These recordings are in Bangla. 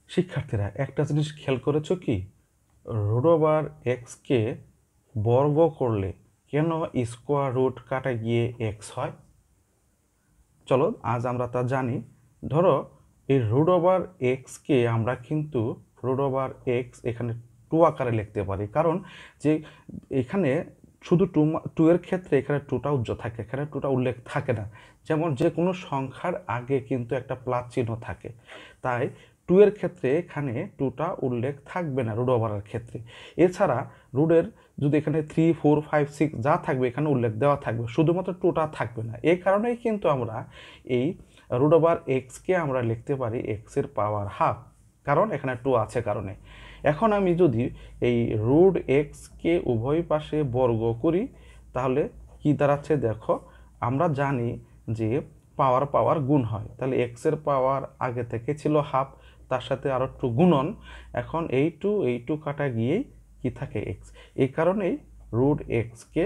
শিক্ষার্থীরা একটা জিনিস খেয়াল করেছো কি, রুট ওভার এক্সকে বর্গ করলে কেন স্কোয়ার রুট কাটা গিয়ে এক্স হয়? চলো আজ আমরা তা জানি। ধরো এই রুট ওভার এক্সকে আমরা কিন্তু রুট ওভার এক্স এখানে টু আকারে লিখতে পারি, কারণ যে এখানে শুধু টু এর ক্ষেত্রে এখানে টুটা থাকে, এখানে টুটা উল্লেখ থাকে না। যেমন যে কোনো সংখ্যার আগে কিন্তু একটা প্লাস চিহ্ন থাকে, তাই টু এর ক্ষেত্রে এখানে টুটা উল্লেখ থাকবে না রুট ওভারের ক্ষেত্রে। এছাড়া রুটের যদি এখানে 3, 4, 5, 6 যা থাকবে এখানে উল্লেখ দেওয়া থাকবে, শুধুমাত্র টুটা থাকবে না। এই কারণেই কিন্তু আমরা এই রুট ওভার এক্সকে আমরা লিখতে পারি এক্সের পাওয়ার হাফ, কারণ এখানে টু আছে কারণে। এখন আমি যদি এই রুট এক্সকে উভয় পাশে বর্গ করি তাহলে কি দাঁড়াচ্ছে দেখো, আমরা জানি যে পাওয়ার পাওয়ার গুণ হয়, তাহলে এক্সের পাওয়ার আগে থেকে ছিল হাফ, তার সাথে আরও টু গুণন, এখন এই টু কাটা গিয়েই কি থাকে এক্স। এই কারণেই রুট এক্সকে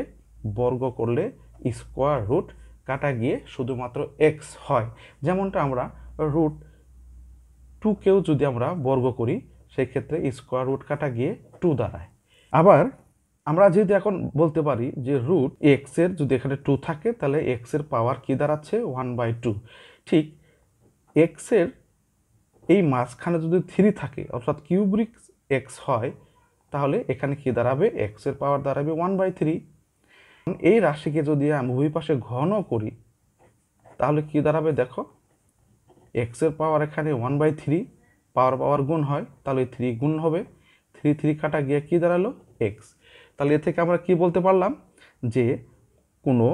বর্গ করলে স্কোয়ার রুট কাটা গিয়ে শুধুমাত্র এক্স হয়। যেমনটা আমরা রুট টুকেও যদি আমরা বর্গ করি সেই ক্ষেত্রে স্কোয়ার রুট কাটা গিয়ে টু দাঁড়ায়। আবার আমরা যদি এখন বলতে পারি যে রুট এক্স এর যদি এখানে টু থাকে তাহলে এক্স এর পাওয়ার কি দাঁড়াচ্ছে 1/2। ঠিক এক্স এর এই মাঝখানে যদি 3 থাকে অর্থাৎ কিউবিক এক্স হয়, তাহলে এখানে কি দাঁড়াবে, এক্স এর পাওয়ার দাঁড়াবে 1/3। এই রাশিকে যদি আমি উভয় পাশে ঘন করি তাহলে কি দাঁড়াবে দেখো, এক্স এর পাওয়ার এখানে 1/3, পাওয়ার পাওয়ার গুণ হয় তাহলে 3 গুণ হবে, 3 কাটা গিয়ে কি দাঁড়ালো এক্স। তাহলে এ থেকে আমরা কি বলতে পারলাম যে কোনো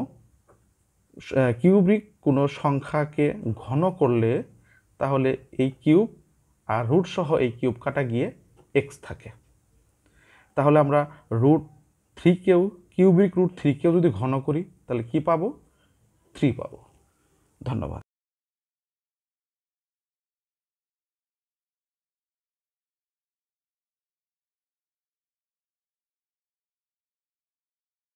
কিউবিক কোনো সংখ্যাকে ঘন করলে তাহলে এই কিউব আর রুট সহ এই কিউব কাটা গিয়ে এক্স থাকে। তাহলে আমরা রুট থ্রিকেও কিউবিক রুট 3কেও যদি ঘন করি তাহলে কি পাবো, 3 পাবো। ধন্যবাদ।